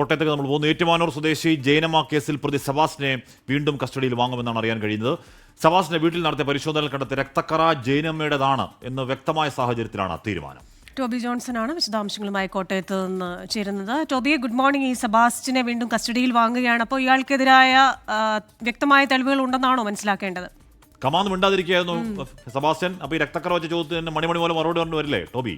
കോട്ടയത്തേക്ക് നമ്മൾ പോകുന്നു. ഏറ്റുമാനൂർ സ്വദേശി ജൈനമ്മ കേസിൽ പ്രതി സബാസിനെ വീണ്ടും കസ്റ്റഡിയിൽ വാങ്ങുമെന്നാണ് അറിയാൻ കഴിയുന്നത്. സബാസിന്റെ വീട്ടിൽ നടത്തിയ പരിശോധനയിൽ കണ്ടെത്തിയ രക്തക്കറ ജൈനമ്മയുടേതാണ് എന്ന് വ്യക്തമായ സാഹചര്യത്തിലാണ് തീരുമാനം. ടോബി ജോൺസൺ ആണ് വിശദാംശങ്ങളുമായി കോട്ടയത്ത് നിന്ന് ചേരുന്നത്. ടോബിയെ, ഗുഡ് മോർണിംഗ്. ഈ സബാസ്റ്റിനെ വീണ്ടും കസ്റ്റഡിയിൽ വാങ്ങുകയാണ്. അപ്പോൾ ഇയാൾക്കെതിരായ വ്യക്തമായ തെളിവുകൾ ഉണ്ടെന്നാണോ മനസ്സിലാക്കേണ്ടത്? കമാന്ന് മിണ്ടാതിരിക്കുകയായിരുന്നു സബാസ്റ്റ്യൻ. അപ്പോൾ ഈ രക്തക്കറ വെച്ച ചോദ്യത്തിന് മണിമണി പോലെ മറുപടി പറഞ്ഞു വരില്ലേ ടോബി?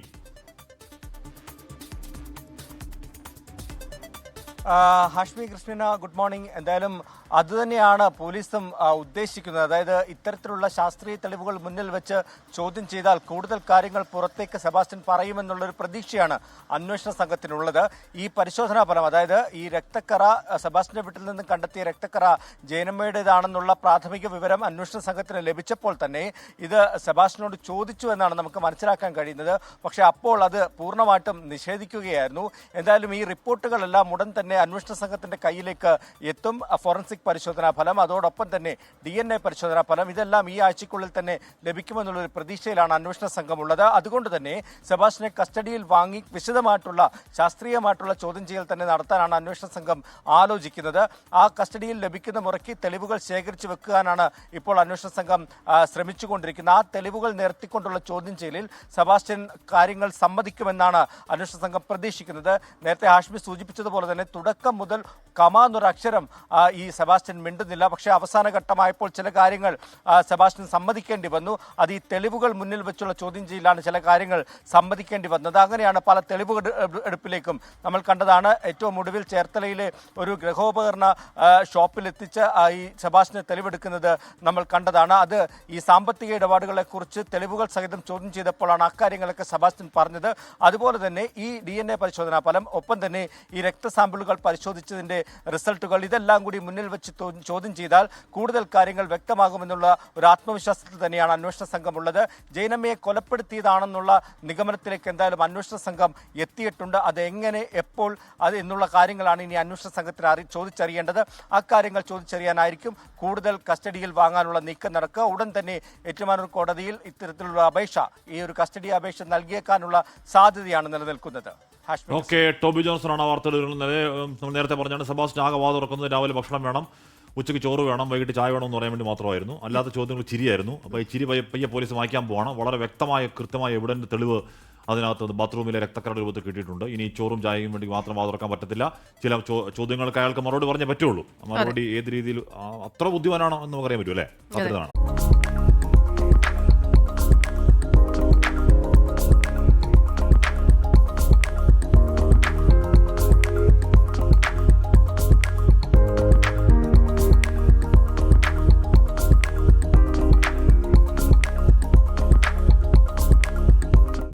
ഹാഷ്മി കൃഷ്ണന, ഗുഡ് മോർണിംഗ്. എന്തായാലും അതുതന്നെയാണ് പോലീസും ഉദ്ദേശിക്കുന്നത്. അതായത് ഇത്തരത്തിലുള്ള ശാസ്ത്രീയ തെളിവുകൾ മുന്നിൽ വെച്ച് ചോദ്യം ചെയ്താൽ കൂടുതൽ കാര്യങ്ങൾ പുറത്തേക്ക് സെബാസ്റ്റ്യൻ പറയുമെന്നുള്ളൊരു പ്രതീക്ഷയാണ് അന്വേഷണ സംഘത്തിനുള്ളത്. ഈ പരിശോധനാ ഫലം, അതായത് ഈ രക്തക്കറ സെബാസ്റ്റ്യന്റെ വീട്ടിൽ നിന്ന് കണ്ടെത്തിയ രക്തക്കറ ജൈനമ്മയുടേതാണെന്നുള്ള പ്രാഥമിക വിവരം അന്വേഷണ സംഘത്തിന് ലഭിച്ചപ്പോൾ തന്നെ ഇത് സെബാസ്റ്റ്യനോട് ചോദിച്ചു എന്നാണ് നമുക്ക് മനസ്സിലാക്കാൻ കഴിയുന്നത്. പക്ഷേ അപ്പോൾ അത് പൂർണ്ണമായിട്ടും നിഷേധിക്കുകയായിരുന്നു. എന്തായാലും ഈ റിപ്പോർട്ടുകളെല്ലാം ഉടൻ തന്നെ അന്വേഷണ സംഘത്തിന്റെ കയ്യിലേക്ക് എത്തും. ഫോറൻസിക് പരിശോധനാ ഫലം, അതോടൊപ്പം തന്നെ DNA പരിശോധനാ ഫലം, ഇതെല്ലാം ഈ ആഴ്ചയ്ക്കുള്ളിൽ തന്നെ ലഭിക്കുമെന്നുള്ളൊരു പ്രതീക്ഷയിലാണ് അന്വേഷണ സംഘമുള്ളത്. അതുകൊണ്ട് തന്നെ സെബാസ്റ്റ്യനെ കസ്റ്റഡിയിൽ വാങ്ങി വിശദമായിട്ടുള്ള ശാസ്ത്രീയമായിട്ടുള്ള ചോദ്യം ചെയ്യൽ തന്നെ നടത്താനാണ് അന്വേഷണ സംഘം ആലോചിക്കുന്നത്. ആ കസ്റ്റഡിയിൽ ലഭിക്കുന്ന മുറയ്ക്ക് തെളിവുകൾ ശേഖരിച്ചു വെക്കാനാണ് ഇപ്പോൾ അന്വേഷണ സംഘം ശ്രമിച്ചുകൊണ്ടിരിക്കുന്നത്. ആ തെളിവുകൾ നിരത്തിക്കൊണ്ടുള്ള ചോദ്യം ചെയ്യലിൽ സെബാസ്റ്റ്യൻ കാര്യങ്ങൾ സമ്മതിക്കുമെന്നാണ് അന്വേഷണ സംഘം പ്രതീക്ഷിക്കുന്നത്. നേരത്തെ ഹാഷ്മി സൂചിപ്പിച്ചതുപോലെ തന്നെ തുടക്കം മുതൽ കമാന്നൊരു അക്ഷരം ഈ സെബാസ്റ്റ്യൻ മിണ്ടുന്നില്ല. പക്ഷേ അവസാന ഘട്ടമായപ്പോൾ ചില കാര്യങ്ങൾ സെബാസ്റ്റ്യൻ സമ്മതിക്കേണ്ടി വന്നു. അത് ഈ തെളിവുകൾ മുന്നിൽ വെച്ചുള്ള ചോദ്യം ചെയ്യലാണ് ചില കാര്യങ്ങൾ സമ്മതിക്കേണ്ടി വന്നത്. അങ്ങനെയാണ് പല തെളിവുകൾ എടുപ്പിലേക്കും നമ്മൾ കണ്ടതാണ്. ഏറ്റവും ഒടുവിൽ ചേർത്തലയിലെ ഒരു ഗൃഹോപകരണ ഷോപ്പിൽ എത്തിച്ച് ഈ സെബാസ്റ്റ്യനെ തെളിവെടുക്കുന്നത് നമ്മൾ കണ്ടതാണ്. അത് ഈ സാമ്പത്തിക ഇടപാടുകളെ കുറിച്ച് തെളിവുകൾ സഹിതം ചോദ്യം ചെയ്തപ്പോഴാണ് അക്കാര്യങ്ങളൊക്കെ സെബാസ്റ്റ്യൻ പറഞ്ഞത്. അതുപോലെ തന്നെ ഈ DNA പരിശോധനാ ഫലം, ഒപ്പം തന്നെ ഈ രക്തസാമ്പിളുകൾ പരിശോധിച്ചതിന്റെ റിസൾട്ടുകൾ, ഇതെല്ലാം കൂടി മുന്നിൽ വെച്ച് ചോദ്യം ചെയ്താൽ കൂടുതൽ കാര്യങ്ങൾ വ്യക്തമാകുമെന്നുള്ള ഒരു ആത്മവിശ്വാസത്തിൽ തന്നെയാണ് അന്വേഷണ സംഘമുള്ളത്. ജൈനമ്മയെ കൊലപ്പെടുത്തിയതാണെന്നുള്ള നിഗമനത്തിലേക്ക് എന്തായാലും അന്വേഷണ സംഘം എത്തിയിട്ടുണ്ട്. അത് എങ്ങനെ, എപ്പോൾ, അത് എന്നുള്ള കാര്യങ്ങളാണ് ഇനി അന്വേഷണ സംഘത്തിന് ചോദിച്ചറിയേണ്ടത്. അക്കാര്യങ്ങൾ ചോദിച്ചറിയാനായിരിക്കും കൂടുതൽ കസ്റ്റഡിയിൽ വാങ്ങാനുള്ള നീക്കം നടക്കുക. ഉടൻ തന്നെ ഏറ്റുമാനൂർ കോടതിയിൽ ഇത്തരത്തിലുള്ള അപേക്ഷ, ഈ ഒരു കസ്റ്റഡി അപേക്ഷ നൽകിയേക്കാനുള്ള സാധ്യതയാണ് നിലനിൽക്കുന്നത്. ഓക്കെ, ടോബി ജോൺസൺ ആണ് വാർത്തകൾ. നമ്മൾ നേരത്തെ പറഞ്ഞാണ് സെബാസ്റ്റ്യൻ ആകെ വാ തുറക്കുന്നത് രാവിലെ ഭക്ഷണം വേണം, ഉച്ചയ്ക്ക് ചോറ് വേണം, വൈകിട്ട് ചായ വേണം എന്ന് പറയാൻ വേണ്ടി മാത്രമായിരുന്നു. അല്ലാത്ത ചോദ്യങ്ങൾ ചിരിയായിരുന്നു. അപ്പോൾ ഈ ചിരി പയ്യെ പോലീസ് വായിക്കാൻ പോവാണ്. വളരെ വ്യക്തമായ കൃത്യമായ എവിഡന്റ് തെളിവ് അതിനകത്ത് ബാത്റൂമിലെ രക്തക്കറ രൂപത്തിൽ കിട്ടിയിട്ടുണ്ട്. ഇനി ചോറും ചായയും വേണ്ടി മാത്രം വാ തുറക്കാൻ പറ്റത്തില്ല. ചില ചോദ്യങ്ങൾക്ക് അയാൾക്ക് മറുപടി പറഞ്ഞേ പറ്റുള്ളൂ. മറുപടി ഏത് രീതിയിൽ അത്ര ബുദ്ധിമാനാണോ എന്ന് നമുക്കറിയാൻ പറ്റും അല്ലേ? അതാണ്.